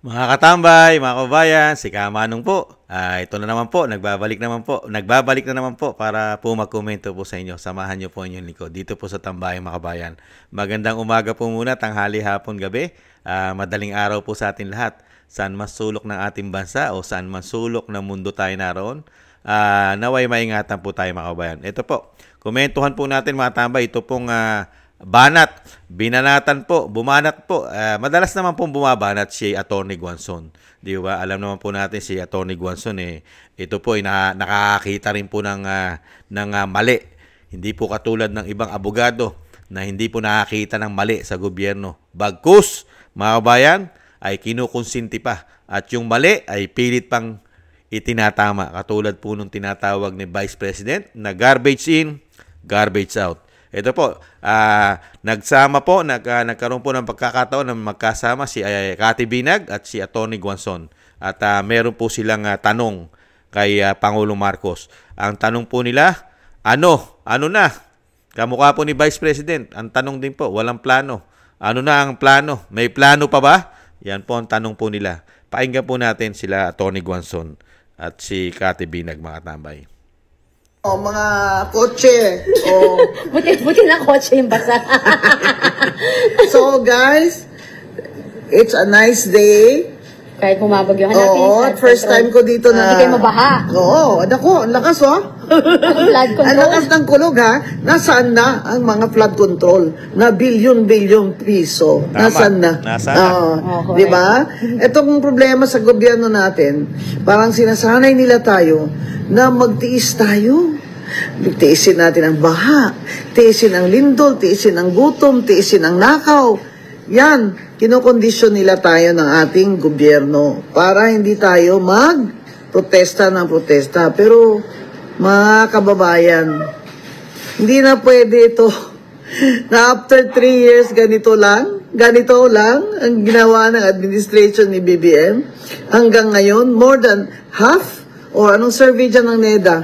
Mga katambay, mga kabayan, si Kamanong po. Ito na naman po, nagbabalik na naman po para po magkomento po sa inyo. Samahan niyo po inyong lingkod dito po sa Tambayang mga kabayan. Magandang umaga po muna, tanghali, hapon, gabi. Madaling araw po sa atin lahat. Saan man sulok ng ating bansa o saan man sulok ng mundo tayo naroon. Naway maingatan po tayo mga kabayan. Ito po, komentuhan po natin mga tambay. Ito pong binanatan po, bumanat po. Madalas naman pong bumabanat si Atty. Guanzon. Di ba? Alam naman po natin si Atty. Guanzon ito po nakakita rin po ng mali. Hindi po katulad ng ibang abogado na hindi po nakakita ng mali sa gobyerno. Bagkus, mga kabayan, ay kinukonsinti pa. At yung mali ay pilit pang itinatama. Katulad po nung tinatawag ni Vice President na garbage in, garbage out. Ito po, nagkaroon po ng pagkakataon na magkasama si Cathy Binag at si Atty. Guanzon. At meron po silang tanong kay Pangulong Marcos. Ang tanong po nila, ano na? Kamukha po ni Vice President. Ang tanong din po, walang plano. Ano na ang plano? May plano pa ba? Yan po ang tanong po nila. Pakinggan po natin sila Atty. Guanzon at si Cathy Binag, mga tambay. Mga kotse. Buti na kotse yung basa. So guys, it's a nice day. Kahit bumabagyo hanapin. Oo, first time ko dito na. Hindi kayo mabaha. Oo, ako, ang lakas Flood control. Ang lakas ng kulog ha. Nasaan na ang mga flood control na bilyon-bilyon piso? Tama. Nasaan na? Okay. Di ba? Itong problema sa gobyerno natin, parang sinasanay nila tayo na magtiis tayo. Tiisin natin ang baha, tiisin ang lindol, tiisin ang gutom, tiisin ang nakaw. Yan, kinokondisyon nila tayo ng ating gobyerno para hindi tayo mag-protesta ng protesta. Pero, mga kababayan, hindi na pwede ito na after 3 years ganito lang ang ginawa ng administration ni BBM. Hanggang ngayon, more than half, o anong survey dyan ng NEDA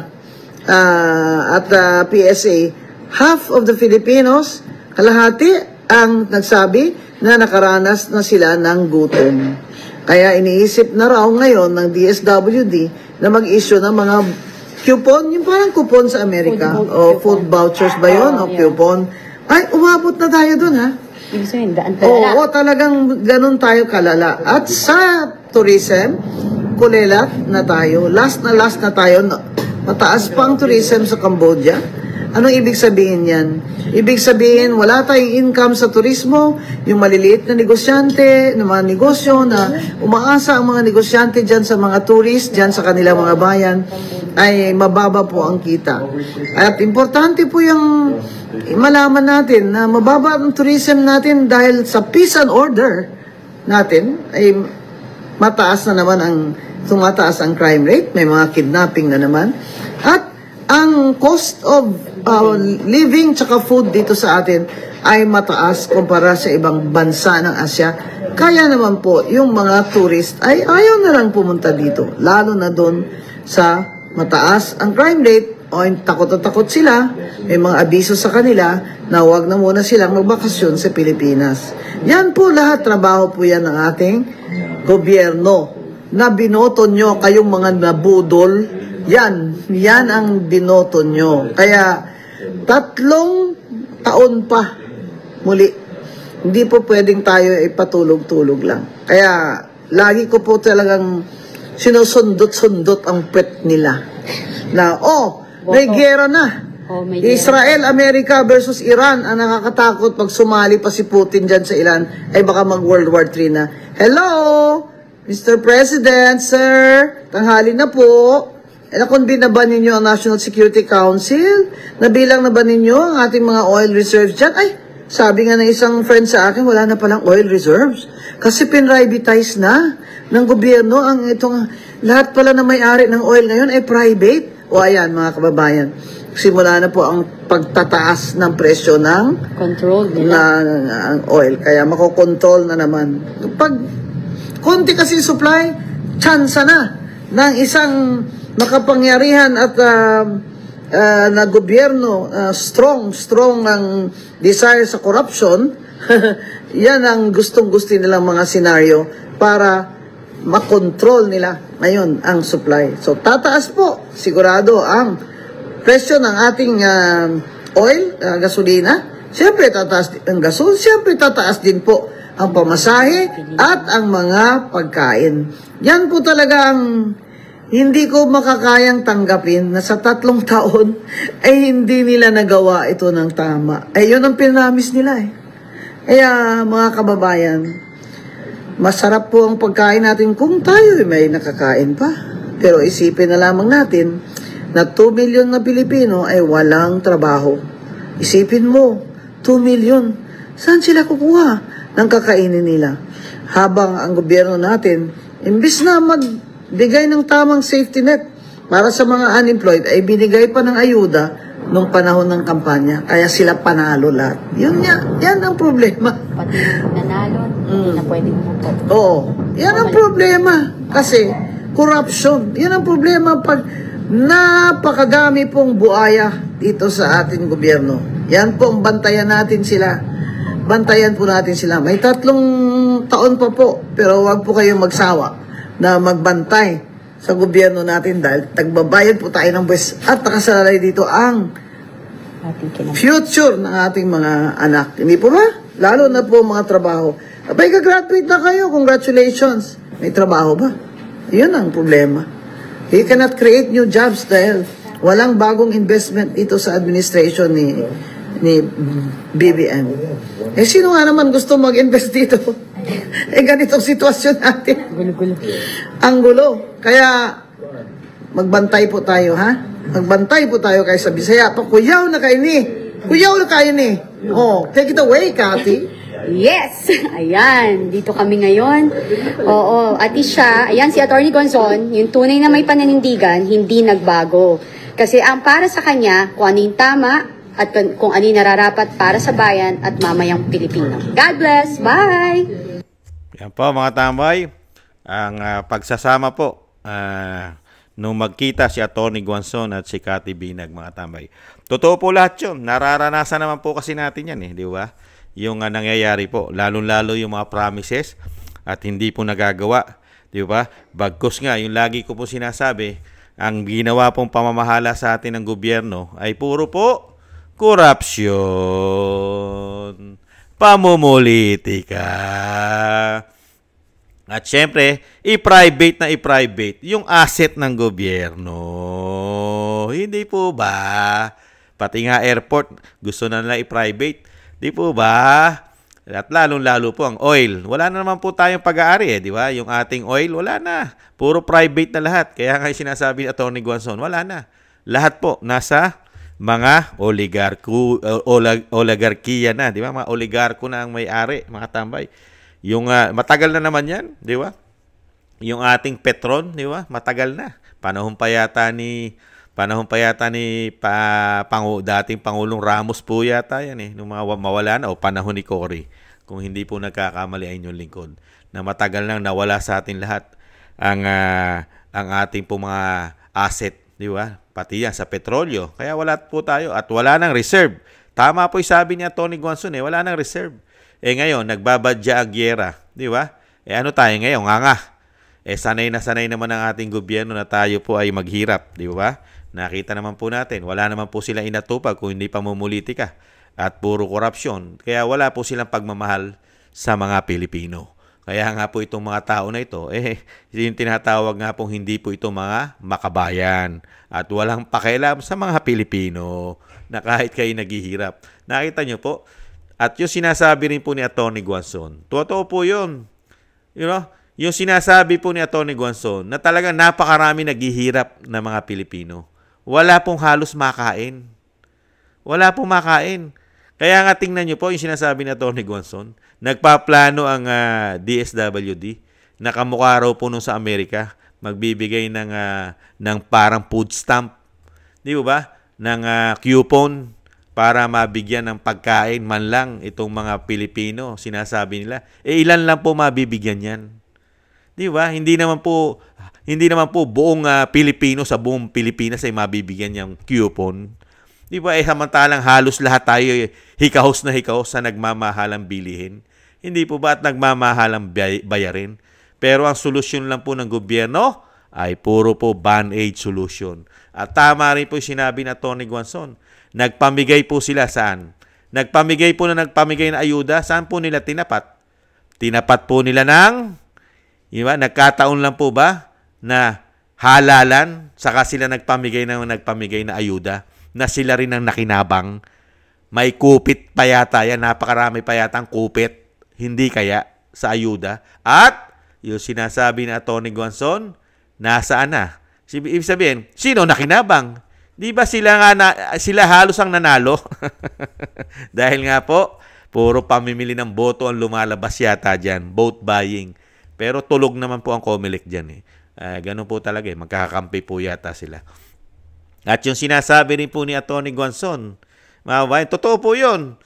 at PSA, half of the Filipinos, kalahati ang nagsabi na nakaranas na sila ng gutom. Kaya iniisip na raw ngayon ng DSWD na mag-issue ng mga coupon, yung parang coupon sa Amerika, food vouchers ba yun, o coupon. Ay, umabot na tayo dun ha. Ibig sabihin, daan talala. Oo, talagang ganun tayo kalala. At sa tourism, kulelat na tayo. Last na tayo. Mataas pang tourism sa Cambodia. Anong ibig sabihin yan? Ibig sabihin, wala tayong income sa turismo. Yung maliliit na negosyante, ng mga negosyo na umaasa ang mga negosyante dyan sa mga tourist, dyan sa kanilang mga bayan, ay mababa po ang kita. At importante po yung malaman natin na mababa ang tourism natin dahil sa peace and order natin ay tumataas ang crime rate, may mga kidnapping na naman, at ang cost of living tsaka food dito sa atin ay mataas kumpara sa ibang bansa ng Asya. Kaya naman po, yung mga tourist ay ayaw na lang pumunta dito, lalo na doon sa mataas ang crime rate o takot na takot sila, may mga abiso sa kanila na huwag na muna silang magbakasyon sa Pilipinas. Yan po lahat, trabaho po yan ng ating gobyerno na binoto nyo kayong mga nabudol. Yan ang binoto nyo. Kaya 3 taon pa muli. Hindi po pwedeng tayo ipatulog-tulog lang. Kaya lagi ko po talagang sinusundot-sundot ang pwet nila. Na, may gera na. Israel, America versus Iran ang nakakatakot pag sumali pa si Putin dyan sa Iran ay baka mag World War III na. Hello, Mr. President, sir, tanghali na po. Nakonbin na ba ninyo ang National Security Council? Nabilang na ba ninyo ang ating mga oil reserves dyan? Ay, sabi nga ng isang friend sa akin, wala na palang oil reserves. Kasi pinrivatize na ng gobyerno ang itong lahat pala na may-ari ng oil ngayon ay private. O ayan mga kababayan, simula na po ang pagtataas ng presyo ng Control nila. ng oil. Kaya makokontrol na naman. Pag konti kasi supply, tsansa na ng isang makapangyarihan at na gobyerno, strong ang desire sa corruption. Yan ang gustong-gusto nilang mga senaryo para makontrol nila ngayon ang supply. So tataas po sigurado ang presyo ng ating oil, gasolina. Siyempre tataas din ang gasol, siyempre tataas din po ang pamasahe at ang mga pagkain. Yan po talaga ang hindi ko makakayang tanggapin na sa 3 taon ay hindi nila nagawa ito ng tama. Ay yun ang pinamis nila eh. Kaya mga kababayan, masarap po ang pagkain natin kung tayo may nakakain pa. Pero isipin na lamang natin na 2 million na Pilipino ay walang trabaho. Isipin mo, 2 million. Saan sila kukuha ng kakainin nila? Habang ang gobyerno natin, imbis na magbigay ng tamang safety net para sa mga unemployed, ay binigay pa ng ayuda nung panahon ng kampanya. Kaya sila panalo lahat. Yan ang problema. Pati nanalo, hindi na pwedeng umupo. Oo. Yan ang problema. Kasi, corruption. Yan ang problema pag napakadami pong buaya dito sa ating gobyerno. Yan po ang bantayan natin sila. Bantayan po natin sila. May 3 taon pa po, pero wag po kayong magsawa na magbantay sa gobyerno natin dahil tagbabayad po tayo ng buwis at nakasalalay dito ang future ng ating mga anak. Hindi po ba? Lalo na po mga trabaho. Abay, ka-graduate na kayo. Congratulations. May trabaho ba? Yun ang problema. You cannot create new jobs dahil walang bagong investment dito sa administration ni BBM. Eh, sino nga naman gusto mag-invest dito? Ganitong sitwasyon natin. Gulo-gulo. Ang gulo. Kaya, magbantay po tayo, ha? Magbantay po tayo kay sa Bisaya. Kuyaw na kayo ni. Kuyaw na kayo ni. Oh, take it away, Cathy. Yes! Ayan, dito kami ngayon. Oo, at siya, ayan si Atty. Gonzon, yung tunay na may pananindigan, hindi nagbago. Kasi ang para sa kanya, kung ano yung tama, at kung ano yung nararapat para sa bayan at mamayang Pilipino. God bless! Bye! Yan po mga tambay, ang pagsasama po nung magkita si Atty. Gonzon at si Cathy Binag, mga tambay. Totoo po lahat yun. Nararanasan naman po kasi natin yan di ba? Yung nangyayari po, lalong-lalo yung mga promises at hindi po nagagawa, di ba? Bagkus nga, yung lagi ko po sinasabi, ang ginawa pong pamamahala sa atin ng gobyerno ay puro po korupsyon, pamumulitika. At syempre, i-private yung asset ng gobyerno. Hindi po ba? Pati nga airport, gusto na nila i-private. Di po ba? At lalong-lalo po ang oil. Wala na naman po tayong pag-aari di ba? Yung ating oil, wala na. Puro private na lahat. Kaya nga sinasabi ni Atty. Gonzon, wala na. Lahat po nasa mga oligarkiya na, di ba? Mga oligarko na ang may-ari, mga tambay. Yung matagal na naman 'yan, di ba? Yung ating Petron, di ba? Matagal na. Panahon pa yata ni dating Pangulong Ramos po yata yan nung mga mawala na o panahon ni Cory. Kung hindi po nagkakamali ay inyong lingkod. Na matagal nang nawala sa atin lahat ang ating po mga asset, di ba? Pati yan sa petrolyo. Kaya wala po tayo at wala nang reserve. Tama po yung sabi ni Atty. Gonzon wala nang reserve. Ngayon, nagbabadya ang gyera, di ba? Ano tayo ngayon? Nga. Sanay naman ang ating gobyerno na tayo po ay maghirap, di ba? Nakita naman po natin, wala naman po sila inatupag kung hindi pamumulitika at puro korupsyon. Kaya wala po silang pagmamahal sa mga Pilipino. Kaya nga po itong mga tao na ito, yung tinatawag nga pong hindi po ito mga makabayan at walang pakialam sa mga Pilipino na kahit kayo naghihirap. Nakita nyo po? At yung sinasabi rin po ni Atty. Gonzon, totoo po yun. You know? Yung sinasabi po ni Atty. Gonzon na talagang napakarami naghihirap na mga Pilipino. Wala pong halos makain. Wala pong makain. Kaya nga tingnan nyo po yung sinasabi ni Atty. Gonzon. Nagpaplano ang DSWD. Nakamukha raw po nung sa Amerika. Magbibigay ng parang food stamp. Di ba? Ng coupon para mabigyan ng pagkain man lang itong mga Pilipino. Sinasabi nila. Ilan lang po mabibigyan yan? Di ba? Hindi naman po buong Pilipino sa buong Pilipinas ay mabibigyan niyang coupon. Di ba? Samantalang halos lahat tayo hikahos na hikahos sa nagmamahalang bilihin. Hindi po ba at nagmamahalang bayarin? Pero ang solusyon lang po ng gobyerno ay puro po band-aid solution. At tama rin po yung sinabi na Tony Guanzon. Nagpamigay po sila saan? Nagpamigay na ayuda, saan po nila tinapat? Tinapat po nila ng, nagkataon lang po ba na halalan, saka sila nagpamigay na ayuda, na sila rin ang nakinabang. May kupit pa yata yan, napakarami pa yata ang kupit, hindi kaya sa ayuda. At yung sinasabi na Tony Guanzon, nasaan na? Ibig sabihin, sino nakinabang? Di ba sila halos ang nanalo? Dahil nga po, puro pamimili ng boto ang lumalabas yata dyan, vote buying. Pero tulog naman po ang COMELEC dyan eh. Ganun po talaga eh, magkakakampi po yata sila. At yung sinasabi rin po ni Atty. Guanzon, mga kabayan, totoo po yun.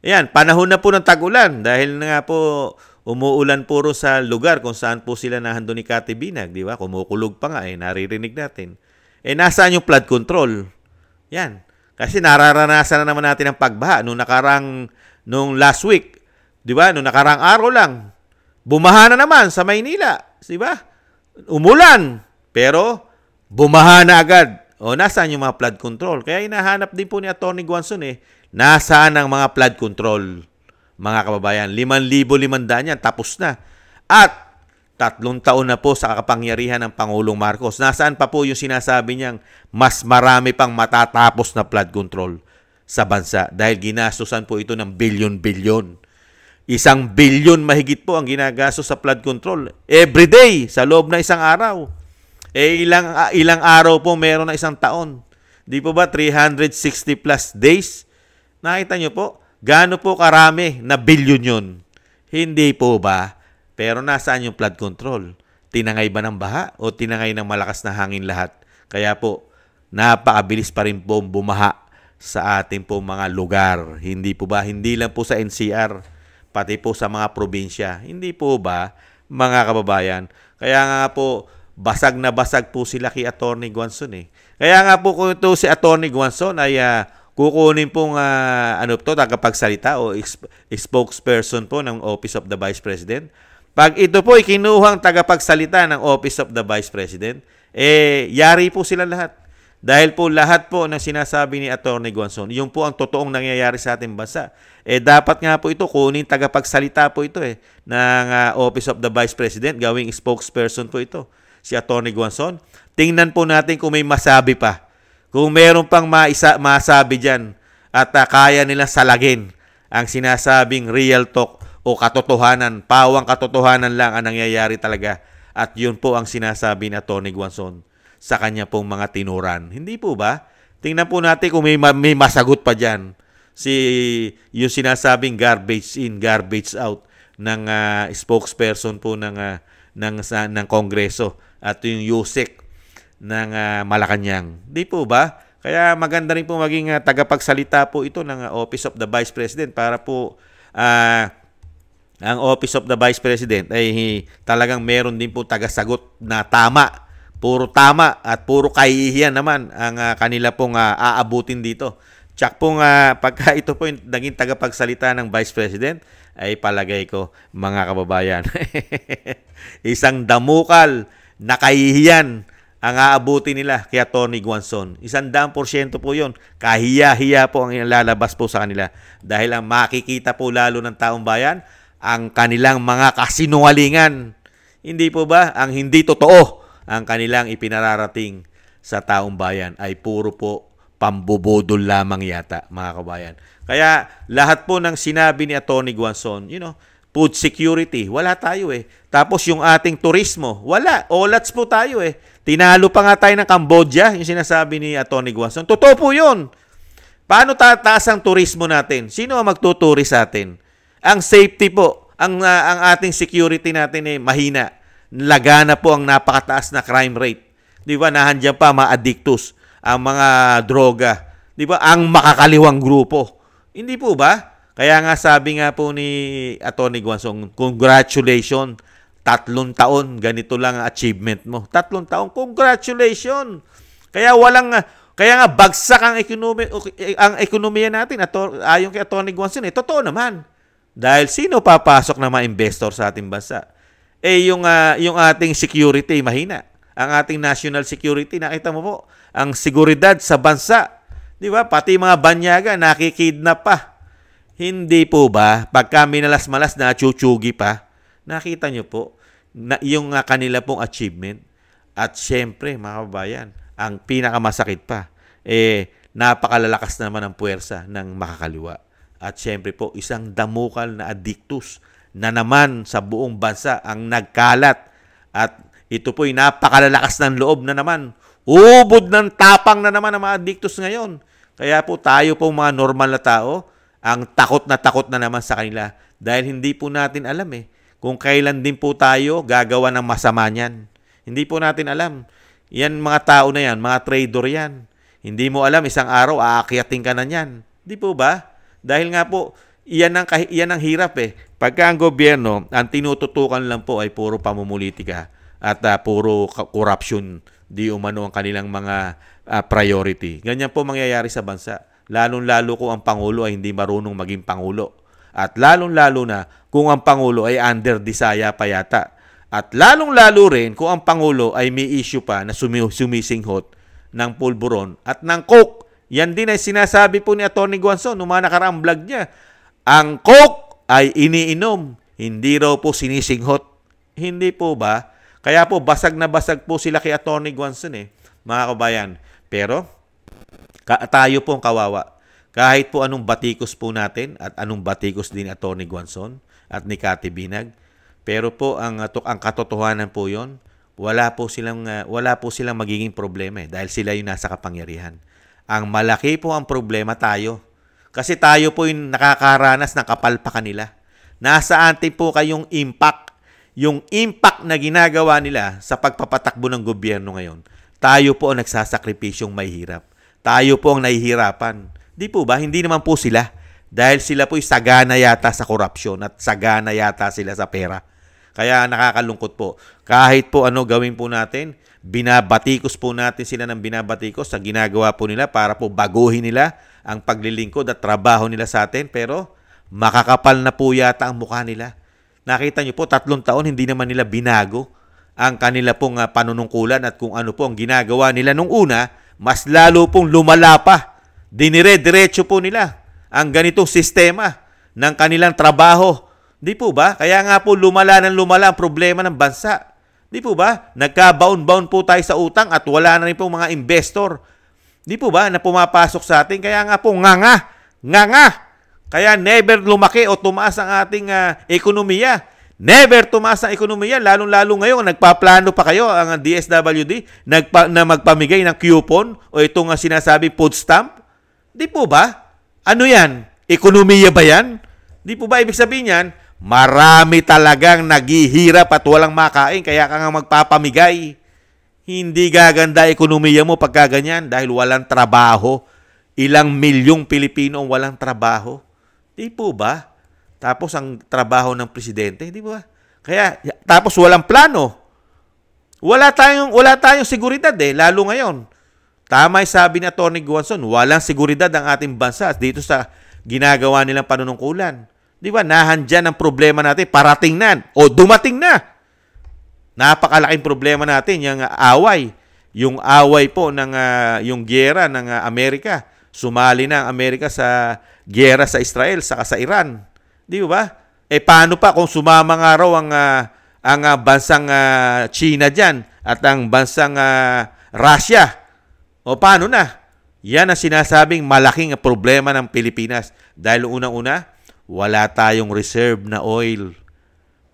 Ayan, panahon na po ng tag-ulan dahil nga po umuulan puro sa lugar kung saan po sila nahandun ni Kati Binag, di ba? Kumukulog pa nga naririnig natin. Nasaan yung flood control? Yan. Kasi nararanasan na naman natin ang pagbaha nung last week, di ba? Nung nakarang araw lang, bumaha na naman sa Maynila, di ba? Umulan, pero bumaha na agad. Nasaan yung mga flood control? Kaya hinahanap din po ni Atty. Guanzon nasaan ang mga flood control? Mga kababayan, 5,500 yan, tapos na. At 3 taon na po sa kapangyarihan ng Pangulong Marcos. Nasaan pa po yung sinasabi niyang mas marami pang matatapos na flood control sa bansa dahil ginastusan po ito ng bilyon-bilyon. 1 bilyon mahigit po ang ginagastos sa flood control every day sa loob na isang araw. Ilang araw po meron na isang taon. Di po ba 360 plus days? Nakita niyo po? Gaano po karami na bilyon yun? Hindi po ba? Pero nasaan yung flood control? Tinangay ba ng baha o tinangay ng malakas na hangin lahat? Kaya po, napakabilis pa rin po bumaha sa ating po mga lugar. Hindi po ba? Hindi lang po sa NCR, pati po sa mga probinsya. Hindi po ba, mga kababayan? Kaya nga po, basag na basag po sila kay Atty. Guanzon Kaya nga po kung ito si Atty. Guanzon ay kukunin pong tagapagsalita o spokesperson po ng Office of the Vice President. Pag ito po ikinuhang tagapagsalita ng Office of the Vice President, yari po sila lahat. Dahil po lahat po ng sinasabi ni Atty. Guanzon, yung po ang totoong nangyayari sa ating bansa. Dapat nga po ito, kunin tagapagsalita po ito ng Office of the Vice President, gawing spokesperson po ito, si Atty. Guanzon. Tingnan po natin kung may masabi pa. Kung meron pang masabi dyan at kaya nilang salagin ang sinasabing real talk o katotohanan, pawang katotohanan lang ang nangyayari talaga. At yun po ang sinasabi ni Atty. Guanzon sa kanya pong mga tinuran. Hindi po ba? Tingnan po natin kung may masagot pa dyan. Yung sinasabing garbage in, garbage out ng spokesperson po ng Kongreso at yung USEC ng Malacanang. Di po ba? Kaya maganda rin po maging tagapagsalita po ito ng Office of the Vice President para po ang Office of the Vice President ay talagang meron din po tagasagot na tama. Puro tama at puro kahihiyan naman ang kanila pong aabutin dito. Tsak pong pagka ito po yung naging tagapagsalita ng Vice President ay palagay ko mga kababayan. Isang damukal na kahihiyan ang aabuti nila kay Atty. Guanzon. 100% po yun. Kahiya-hiya po ang lalabas po sa kanila. Dahil ang makikita po lalo ng taong bayan, ang kanilang mga kasinungalingan. Hindi po ba? Ang hindi totoo ang kanilang ipinararating sa taong bayan ay puro po pambubudol lamang yata, mga kabayan. Kaya lahat po ng sinabi ni Atty. Guanzon, food security, wala tayo Tapos yung ating turismo, wala. Olats po tayo Tinalo pa nga tayo ng Cambodia, yung sinasabi ni Atty. Guanzon. Totoo po yun. Paano tataas ang turismo natin? Sino ang magtuturi sa atin? Ang safety po, ang ating security natin mahina. Lagana po ang napakataas na crime rate. Di ba? Nahandyan pa mga addictus, ang mga droga. Di ba? Ang makakaliwang grupo. Hindi po ba? Kaya nga sabi nga po ni Atty. Guanzon, congratulations. 3 taon, ganito lang ang achievement mo. 3 taon, congratulations. Kaya nga bagsak ang ekonomiya natin ayon kay Atty. Guanzon. Totoo naman. Dahil sino papasok na mga investor sa ating bansa? yung ating security mahina. Ang ating national security, nakita mo po, ang seguridad sa bansa, di ba? Pati mga banyaga nakikidnap pa. Hindi po ba pagka minalas-malas na chuchugi pa, nakita nyo po na yung kanila pong achievement. At syempre, mga kabayan, ang pinakamasakit pa, napakalalakas naman ang puwersa ng makakaliwa. At syempre po, isang damukal na addictus na naman sa buong bansa ang nagkalat. At ito po'y napakalalakas ng loob na naman. Ubod ng tapang na naman ang mga addictus ngayon. Kaya po tayo po mga normal na tao, ang takot na naman sa kanila. Dahil hindi po natin alam kung kailan din po tayo gagawa ng masama niyan. Hindi po natin alam. Yan mga tao na yan, mga trader yan. Hindi mo alam, isang araw aakyatin ka na niyan. Di po ba? Dahil nga po, iyan ang hirap Pagka ang gobyerno, ang tinututukan lang po ay puro pamumulitika at puro corruption, di umano ang kanilang mga priority. Ganyan po mangyayari sa bansa. Lalong-lalo kung ang Pangulo ay hindi marunong maging Pangulo. At lalong-lalo na kung ang Pangulo ay under Disaya pa yata. At lalong-lalo rin kung ang Pangulo ay may issue pa na sumisinghot ng pulburon at ng coke. Yan din ay sinasabi po ni Atty. Guanzon noong mga nakaraang vlog niya. Ang coke ay iniinom, hindi raw po sinisinghot. Hindi po ba? Kaya po basag na basag po sila kay Atty. Guanzon mga kabayan. Pero tayo po ang kawawa. Kahit po anong batikos po natin at anong batikos din Atty. Guanzon at ni Cathy Binag. Pero po ang katotohanan po 'yon, wala po silang magiging problema dahil sila yung nasa kapangyarihan. Ang malaki po ang problema tayo. Kasi tayo po yung nakakaranas ng kapalpakan nila. Nasa atin po kayong impact. Yung impact na ginagawa nila sa pagpapatakbo ng gobyerno ngayon. Tayo po ang nagsasakripisyong may hirap. Tayo po ang nahihirapan. Di po ba? Hindi naman po sila. Dahil sila po'y sagana yata sa korupsyon at sagana yata sila sa pera. Kaya nakakalungkot po. Kahit po ano gawin po natin, binabatikos po natin sila ng binabatikos sa ginagawa po nila para po baguhin nila ang paglilingkod at trabaho nila sa atin. Pero makakapal na po yata ang mukha nila. Nakita nyo po, 3 taon hindi naman nila binago ang kanila pong panunungkulan at kung ano po ang ginagawa nila nung una, mas lalo pong lumala pa. Dinire-diretso po nila ang ganitong sistema ng kanilang trabaho. Di po ba? Kaya nga po lumala ang problema ng bansa. Di po ba? Nagka-bound po tayo sa utang at wala na rin po mga investor. Di po ba? Na pumapasok sa atin. Kaya nga po nganga. Kaya never lumaki o tumaas ang ating ekonomiya. Never tumaas ang ekonomiya. Lalong-lalo ngayon, nagpaplano pa kayo ang DSWD na magpamigay ng coupon o itong sinasabi food stamp. Di po ba? Ano yan? Ekonomiya ba yan? Di po ba ibig sabihin yan? Marami talagang naghihirap at walang makain kaya ka nga magpapamigay. Hindi gaganda ekonomiya mo pagka ganyan dahil walang trabaho. Ilang milyong Pilipino ang walang trabaho. Di po ba? Tapos ang trabaho ng presidente, di ba? Kaya tapos walang plano. Wala tayong seguridad lalo ngayon. Tama yung sabi ni Atty. Guanzon, walang seguridad ang ating bansa dito sa ginagawa nilang panunungkulan. Di ba? Nahandyan ang problema natin, parating na o dumating na. Napakalaking problema natin, yung away. Yung away po ng yung giyera ng Amerika. Sumali na ang Amerika sa giyera sa Israel saka sa Iran. Di ba? Paano pa kung sumama nga raw ang bansang China diyan at ang bansang Russia? O paano na? Yan ang sinasabing malaking problema ng Pilipinas. Dahil unang-una, wala tayong reserve na oil.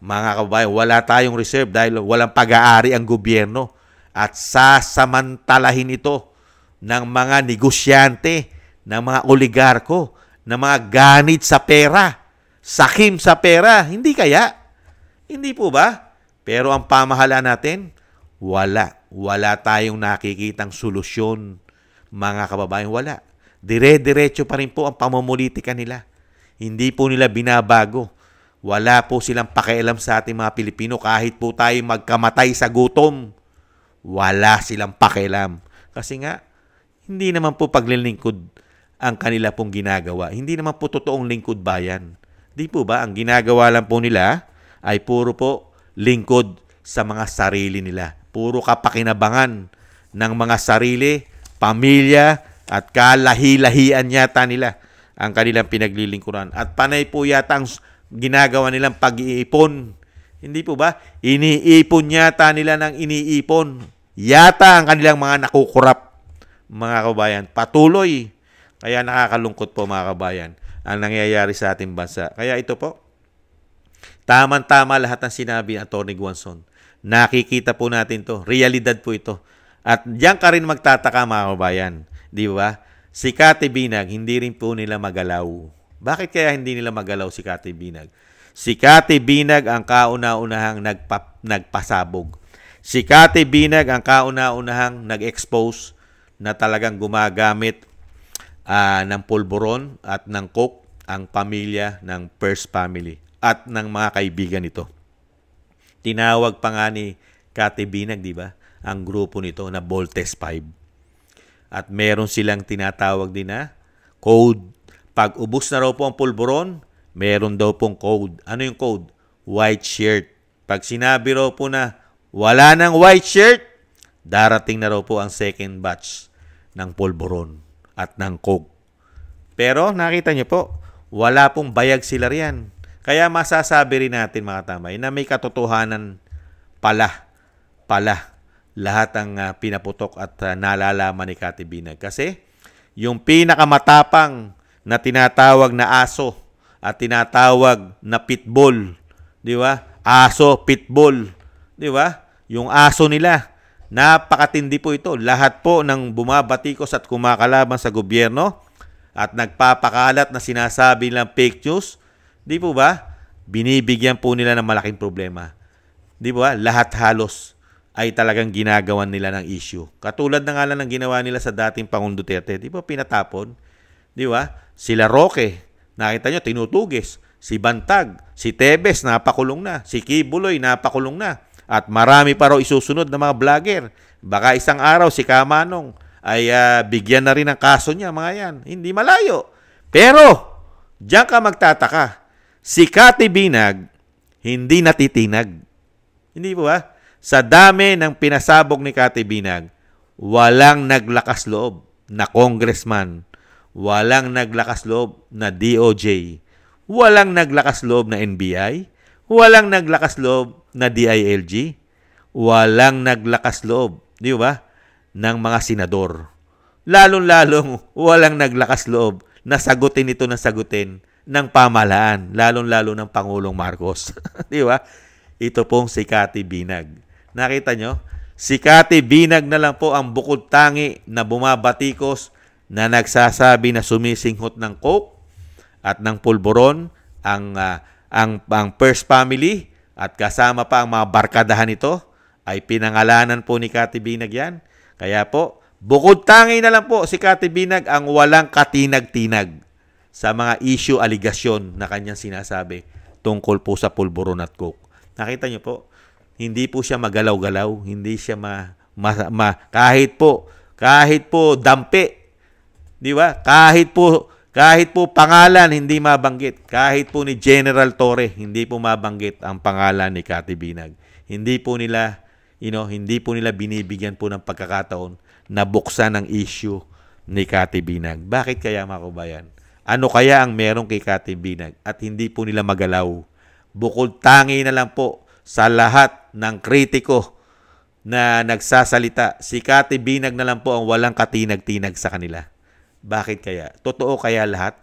Mga kababayan, wala tayong reserve dahil walang pag-aari ang gobyerno. At sasamantalahin ito ng mga negosyante, ng mga oligarko, ng mga ganit sa pera, sakim sa pera. Hindi kaya? Hindi po ba? Pero ang pamahalaan natin, wala. Wala tayong nakikitang solusyon. Mga kababayan, wala. Dire-diretso pa rin po ang pamumulitika nila. Hindi po nila binabago. Wala po silang pakialam sa ating mga Pilipino kahit po tayo magkamatay sa gutom. Wala silang pakialam. Kasi nga, hindi naman po paglilingkod ang kanila pong ginagawa. Hindi naman po totoong lingkod bayan. Di po ba? Ang ginagawa lang po nila ay puro po lingkod sa mga sarili nila. Puro kapakinabangan ng mga sarili, pamilya, at kalahi-lahian yata nila ang kanilang pinaglilingkuran. At panay po yata ang ginagawa nilang pag-iipon. Hindi po ba? Iniipon yata nila ng iniipon. Yata ang kanilang mga nakukurap, mga kabayan. Patuloy. Kaya nakakalungkot po, mga kabayan, ang nangyayari sa ating bansa. Kaya ito po, tama-tama lahat ng sinabi ni Atty. Guanzon. Nakikita po natin to. Realidad po ito. At diyan ka rin magtataka, mga kabayan. Di ba? Si Cathy Binag, hindi rin po nila magalaw. Bakit kaya hindi nila magalaw si Cathy Binag? Si Cathy Binag ang kauna-unahang nagpasabog. Si Cathy Binag ang kauna-unahang nag-expose na talagang gumagamit ng pulburon at ng coke ang pamilya ng First Family at ng mga kaibigan nito. Tinawag pa nga ni Cathy Binag, di ba, ang grupo nito na Voltes 5. At meron silang tinatawag din na code. Pag ubos na raw po ang pulburon, meron daw pong code. Ano yung code? White shirt. Pag sinabi raw po na wala ng white shirt, darating na raw po ang second batch ng pulburon at ng coke. Pero nakita niyo po, wala pong bayag sila riyan. Kaya masasabi rin natin, mga tamay, na may katotohanan pala lahat ang pinaputok at nalalaman ni Cathy Binag. Kasi yung pinakamatapang na tinatawag na aso at tinatawag na pitbull, di ba? Aso, pitbull, di ba? Yung aso nila, napakatindi po ito. Lahat po ng bumabatikos at kumakalaban sa gobyerno at nagpapakalat na sinasabi nilang fake news, di po ba? Binibigyan po nila ng malaking problema. Di ba? Lahat halos ay talagang ginagawan nila ng issue. Katulad na nga lang ng ginawa nila sa dating Pangulong Duterte. Di ba pinatapon? Di ba? Sila Roque, nakita nyo, tinutugis. Si Bantag, si Tebes, napakulong na. Si Kibuloy, napakulong na. At marami pa raw isusunod na mga vlogger. Baka isang araw si Kamanong ay bigyan na rin ng kaso niya, mga yan. Hindi malayo. Pero, diyan ka magtataka. Si Cathy Binag, hindi natitinag. Hindi po ba? Sa dami ng pinasabog ni Cathy Binag, walang naglakas loob na congressman, walang naglakas loob na DOJ, walang naglakas loob na NBI, walang naglakas loob na DILG, walang naglakas loob, di ba, ng mga senador. Lalong-lalong walang naglakas loob na sagutin ito ng sagutin ng pamahalaan, lalong-lalo ng Pangulong Marcos. Di ba? Ito pong si Cathy Binag. Nakita nyo? Si Cathy Binag na lang po ang bukod tangi na bumabatikos na nagsasabi na sumisinghot ng coke at ng pulburon ang First Family at kasama pa ang mga barkadahan nito ay pinangalanan po ni Cathy Binag yan. Kaya po, bukod tangi na lang po si Cathy Binag ang walang katinag-tinag sa mga issue, aligasyon na kanyang sinasabi tungkol po sa pulburon at coke. Nakita nyo po? Hindi po siya magalaw-galaw, hindi siya kahit po dampi, di ba? Kahit po pangalan hindi mabanggit, kahit po ni General Torre hindi po mabanggit ang pangalan ni Cathy Binag. Hindi po nila binibigyan po ng pagkakataon na buksan ang issue ni Cathy Binag. Bakit kaya, mga kabayan? Ano kaya ang meron kay Cathy Binag at hindi po nila magalaw? Bukod tangi na lang po sa lahat ng kritiko na nagsasalita, si Cathy Binag na lang po ang walang katinag-tinag sa kanila. Bakit kaya? Totoo kaya lahat?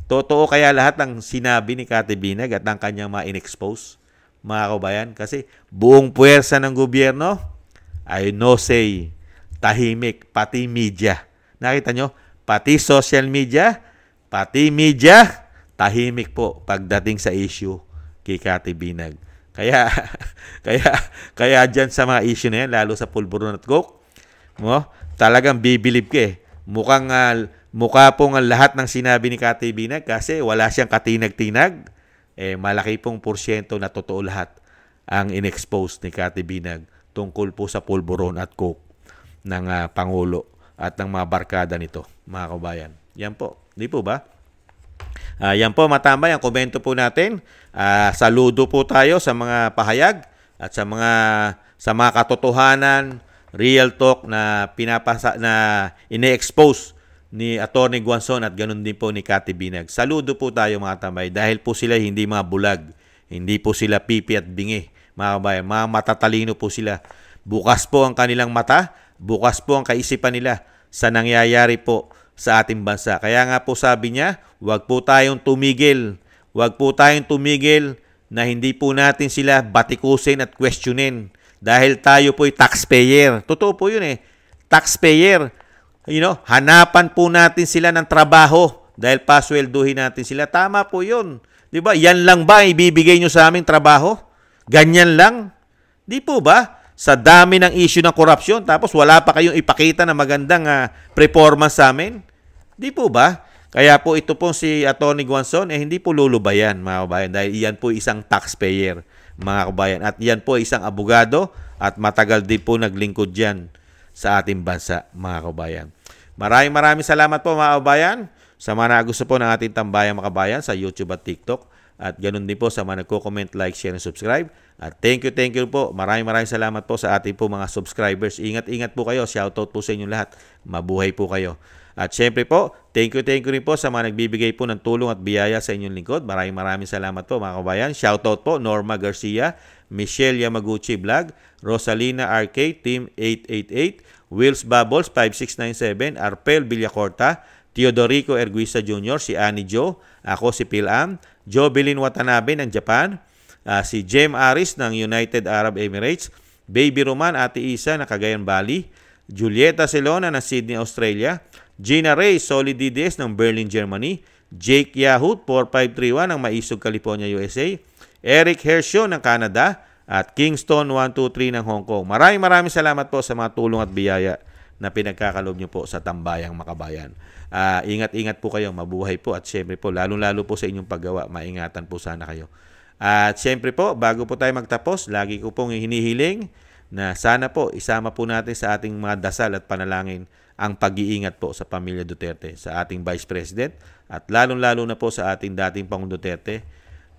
Totoo kaya lahat ng sinabi ni Cathy Binag at ng kanyang mga in-expose, mga kabayan? Kasi buong puwersa ng gobyerno ay no say, tahimik, pati media. Nakita nyo? Pati social media, tahimik po pagdating sa issue kay Cathy Binag. Kaya diyan sa mga issue na yan, lalo sa pulburon at coke, talagang bibilib ka eh. Mukha pong lahat ng sinabi ni Cathy Binag kasi wala siyang katinag-tinag, malaki pong porsyento na totoo lahat ang in-expose ni Cathy Binag tungkol po sa pulburon at coke ng Pangulo at ng mga barkada nito, mga kabayan. Yan po. Di po ba? Yan po, matambay ang komento po natin. Saludo po tayo sa mga pahayag at sa mga katotohanan, real talk na ine-expose ni Atty. Guanzon at ganun din po ni Cathy Binag. Saludo po tayo mga tambay dahil po sila hindi mga bulag, hindi po sila pipi at bingi, mga kabayan. Mga matatalino po sila. Bukas po ang kanilang mata, bukas po ang kaisipan nila sa nangyayari po sa ating bansa. Kaya nga po sabi niya, huwag po tayong tumigil. Huwag po tayong tumigil na hindi po natin sila batikusin at questionin. Dahil tayo po'y taxpayer. Totoo po yun eh. Taxpayer. Hanapan po natin sila ng trabaho dahil paswelduhin natin sila. Tama po yun. Diba? Yan lang ba ibibigay nyo sa aming trabaho? Ganyan lang? Di po ba? Sa dami ng issue ng korupsyon, tapos wala pa kayong ipakita na magandang performance sa amin? Di po ba? Kaya po ito po si Atty. Guanzon, hindi po lulubayan, mga kabayan, dahil iyan po isang taxpayer, mga kabayan. At iyan po isang abogado at matagal din po naglingkod dyan sa ating bansa, mga kabayan. Maraming salamat po, mga kabayan, sa mga gusto po ng ating tambayang mga kabayan sa YouTube at TikTok. At ganun din po sa mga nagko-comment, like, share, and subscribe. At thank you po. Maraming salamat po sa ating po mga subscribers. Ingat po kayo. Shoutout po sa inyo lahat. Mabuhay po kayo. At syempre po, thank you rin po sa mga nagbibigay po ng tulong at biyaya sa inyong lingkod. Maraming salamat po mga kabayan. Shoutout po, Norma Garcia, Michelle Yamaguchi Vlog, Rosalina RK, Team 888, Wills Bubbles 5697, Arpel Villacorta, Teodorico Erguisa Jr., si Annie Jo, ako si Pilam, Jovelyn Watanabe ng Japan, si Jem Aris ng United Arab Emirates, Baby Roman Ate Isa ng Cagayan Valley, Julieta Celona ng Sydney, Australia, Gina Ray Solidides ng Berlin, Germany, Jake Yahoo 4531 ng Maisog, California, USA, Eric Hershaw ng Canada, at Kingston 123 ng Hong Kong. Maraming salamat po sa mga tulong at biyaya na pinagkakalob nyo po sa Tambayang Makabayan. Ingat po kayo, mabuhay po, at syempre po, lalo po sa inyong paggawa, maingatan po sana kayo. At syempre po, bago po tayo magtapos, lagi ko pong hinihiling na sana po isama po natin sa ating mga dasal at panalangin ang pag-iingat po sa pamilya Duterte, sa ating Vice President, at lalo na po sa ating dating Pangulong Duterte,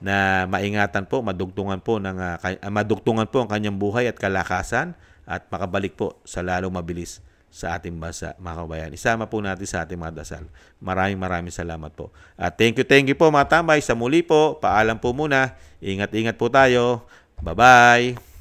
na maingatan po, madugtungan po ang kanyang buhay at kalakasan, at makabalik po sa lalong mabilis sa ating bansa, mga kabayan. Isama po natin sa ating mga dasal. Maraming salamat po. At thank you po mga tambay. Sa muli po, paalam po muna. Ingat po tayo. Bye-bye.